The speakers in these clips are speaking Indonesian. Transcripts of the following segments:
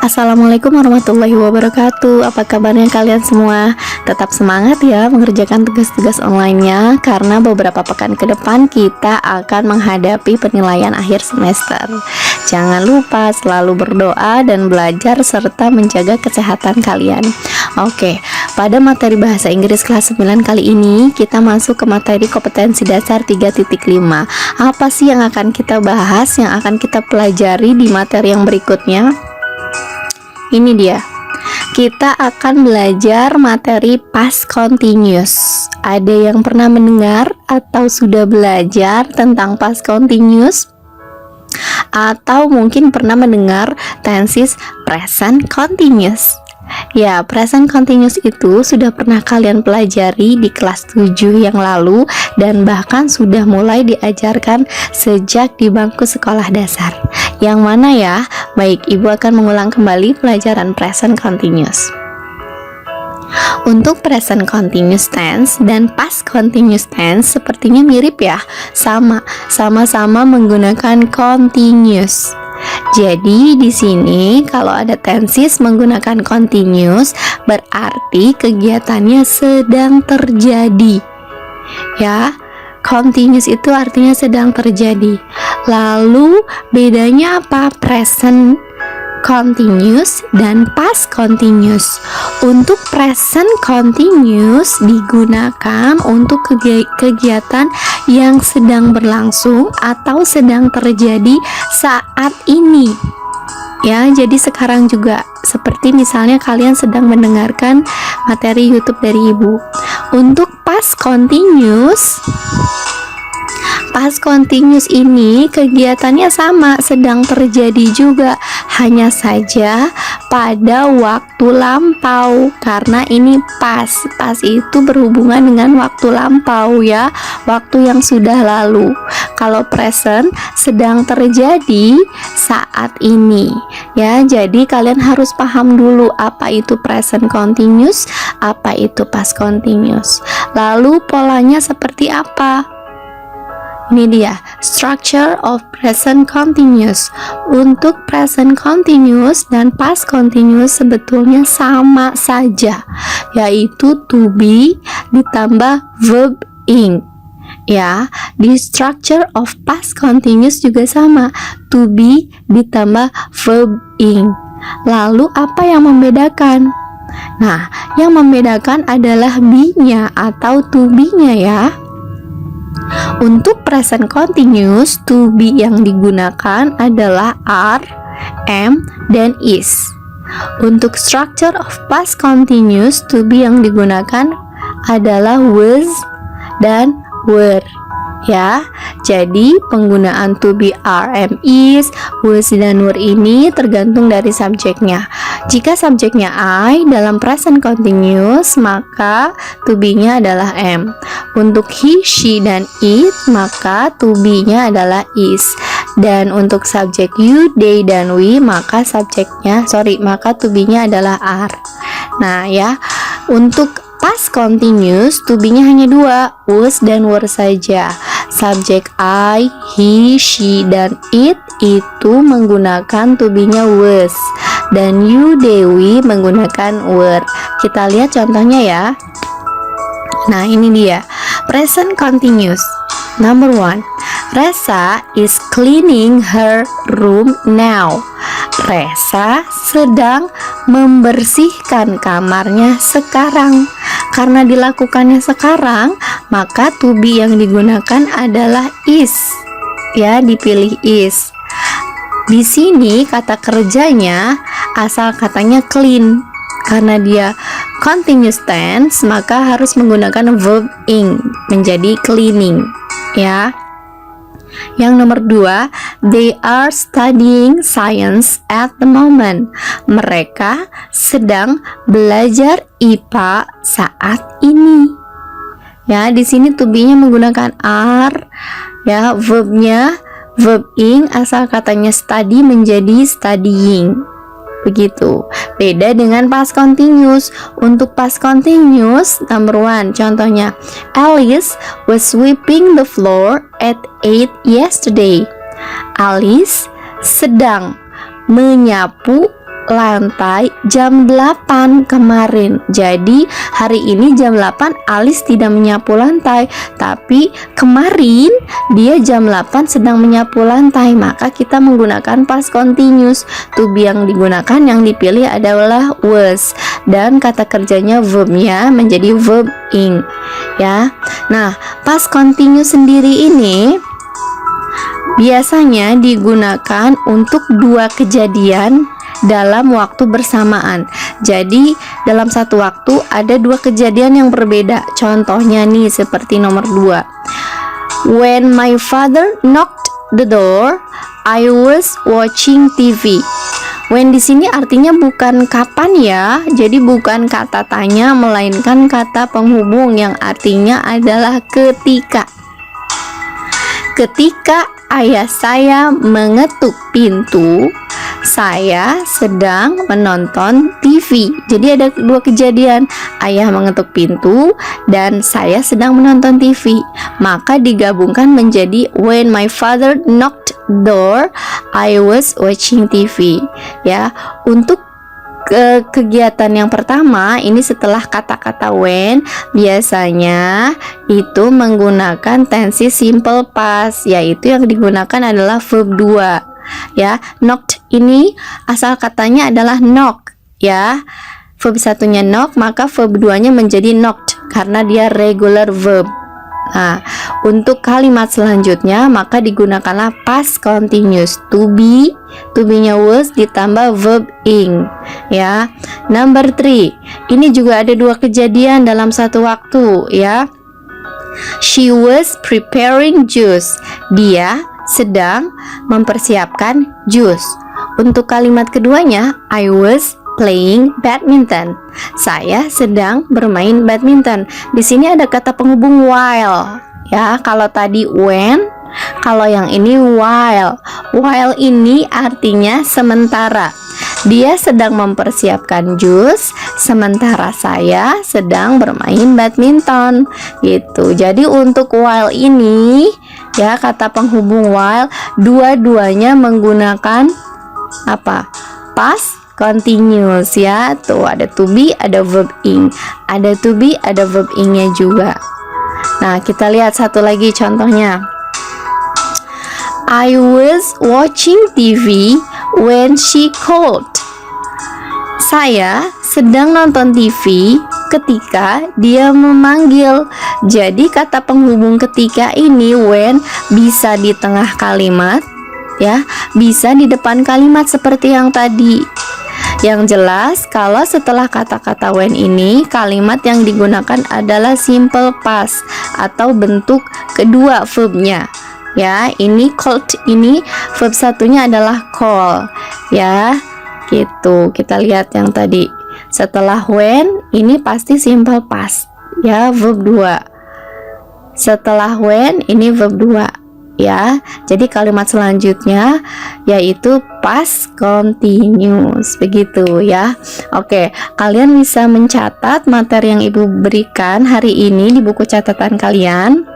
Assalamualaikum warahmatullahi wabarakatuh. Apa kabarnya kalian semua? Tetap semangat ya mengerjakan tugas-tugas online-nya, karena beberapa pekan ke depan kita akan menghadapi penilaian akhir semester. Jangan lupa selalu berdoa dan belajar serta menjaga kesehatan kalian. Oke, pada materi bahasa Inggris kelas 9 kali ini kita masuk ke materi kompetensi dasar 3.5. Apa sih yang akan kita bahas, yang akan kita pelajari di materi yang berikutnya? Ini dia. Kita akan belajar materi past continuous. Ada yang pernah mendengar atau sudah belajar tentang past continuous? Atau mungkin pernah mendengar tenses present continuous? Ya, present continuous itu sudah pernah kalian pelajari di kelas 7 yang lalu, dan bahkan sudah mulai diajarkan sejak di bangku sekolah dasar. Yang mana ya? Baik, Ibu akan mengulang kembali pelajaran present continuous. Untuk present continuous tense dan past continuous tense sepertinya mirip ya, sama-sama menggunakan continuous. Jadi di sini kalau ada tenses menggunakan continuous, berarti kegiatannya sedang terjadi. Ya, continuous itu artinya sedang terjadi. Lalu bedanya apa? Present continuous dan past continuous. Untuk present continuous digunakan untuk kegiatan yang sedang berlangsung atau sedang terjadi saat ini. Ya, jadi sekarang juga, seperti misalnya kalian sedang mendengarkan materi YouTube dari Ibu. Untuk past continuous ini kegiatannya sama, sedang terjadi juga, hanya saja pada waktu lampau, karena ini past itu berhubungan dengan waktu lampau ya, waktu yang sudah lalu. Kalau present sedang terjadi saat ini ya, jadi kalian harus paham dulu apa itu present continuous, apa itu past continuous, lalu polanya seperti apa. Ini dia, structure of present continuous. Untuk present continuous dan past continuous sebetulnya sama saja, yaitu to be ditambah verb ing. Ya, di structure of past continuous juga sama, to be ditambah verb ing. Lalu apa yang membedakan? Nah, yang membedakan adalah be-nya atau to be-nya ya. Untuk present continuous, to be yang digunakan adalah are, am, dan is. Untuk structure of past continuous, to be yang digunakan adalah was dan were. Ya, jadi penggunaan to be, are, am, is, was, dan were ini tergantung dari subjeknya. Jika subjeknya I dalam present continuous, maka to be-nya adalah am. Untuk he, she, dan it, maka to be-nya adalah is. Dan untuk subjek you, they, dan we, maka to be-nya adalah are. Nah ya, untuk past continuous, to be-nya hanya dua, was dan were saja. Subjek I, he, she, dan it itu menggunakan to be-nya was, dan you, they, we menggunakan were. Kita lihat contohnya ya. Nah, ini dia present continuous. Number 1, Resa is cleaning her room now. Resa sedang membersihkan kamarnya sekarang. Karena dilakukannya sekarang, maka to be yang digunakan adalah is. Ya, dipilih is. Di sini kata kerjanya asal katanya clean. Karena dia continuous tense, maka harus menggunakan verb ing menjadi cleaning ya. Yang nomor 2, they are studying science at the moment. Mereka sedang belajar IPA saat ini. Ya, di sini to be-nya menggunakan are ya, verbnya verb ing, asal katanya study menjadi studying. Begitu. Beda dengan past continuous. Untuk past continuous, number 1, contohnya Alice was sweeping the floor at 8 yesterday. Alice sedang menyapu lantai jam 8 kemarin. Jadi hari ini jam 8 Alice tidak menyapu lantai, tapi kemarin dia jam 8 sedang menyapu lantai. Maka kita menggunakan past continuous. To be yang digunakan, yang dipilih adalah was, dan kata kerjanya verbnya menjadi verb ing, ya. Nah, past continuous sendiri ini biasanya digunakan untuk dua kejadian dalam waktu bersamaan. Jadi dalam satu waktu ada dua kejadian yang berbeda. Contohnya nih seperti nomor 2. When my father knocked the door, I was watching TV. When di sini artinya bukan kapan ya. Jadi bukan kata tanya melainkan kata penghubung yang artinya adalah ketika. Ketika ayah saya mengetuk pintu, saya sedang menonton TV. Jadi ada dua kejadian, ayah mengetuk pintu dan saya sedang menonton TV. Maka digabungkan menjadi when my father knocked door, I was watching TV. Ya, untuk kegiatan yang pertama ini setelah kata-kata when biasanya itu menggunakan tensi simple past, yaitu yang digunakan adalah verb 2. Ya, knocked ini asal katanya adalah knock, ya. Verb satunya knock, maka verb 2-nya menjadi knocked karena dia regular verb. Nah, untuk kalimat selanjutnya maka digunakanlah past continuous. To be-nya was ditambah verb ing, ya. Number 3. Ini juga ada dua kejadian dalam satu waktu, ya. She was preparing juice. Dia sedang mempersiapkan jus. Untuk kalimat keduanya, I was playing badminton. Saya sedang bermain badminton. Di sini ada kata penghubung while. Ya, kalau tadi when, kalau yang ini while. While ini artinya sementara. Dia sedang mempersiapkan jus, sementara saya sedang bermain badminton. Gitu. Jadi untuk while ini, ya, kata penghubung while dua-duanya menggunakan apa? Past continuous, ya. Tuh ada to be, ada verb ing. Ada to be, ada verb ing-nya juga. Nah, kita lihat satu lagi contohnya. I was watching TV when she called. Saya sedang nonton TV ketika dia memanggil. Jadi kata penghubung ketika ini when bisa di tengah kalimat, ya, bisa di depan kalimat seperti yang tadi. Yang jelas kalau setelah kata-kata when ini kalimat yang digunakan adalah simple past atau bentuk kedua verbnya. Ya, ini called, ini verb satunya adalah call, ya. Gitu. Kita lihat yang tadi. Setelah when ini pasti simple past, ya, verb 2. Setelah when ini verb 2, ya. Jadi kalimat selanjutnya yaitu past continuous, begitu ya. Oke, kalian bisa mencatat materi yang Ibu berikan hari ini di buku catatan kalian.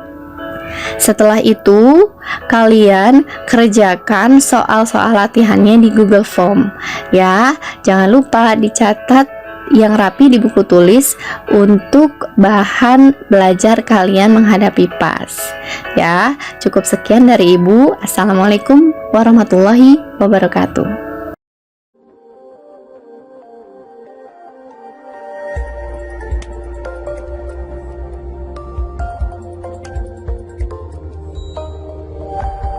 Setelah itu kalian kerjakan soal-soal latihannya di Google Form, ya. Jangan lupa dicatat yang rapi di buku tulis untuk bahan belajar kalian menghadapi PAS, ya. Cukup sekian dari Ibu. Assalamualaikum warahmatullahi wabarakatuh.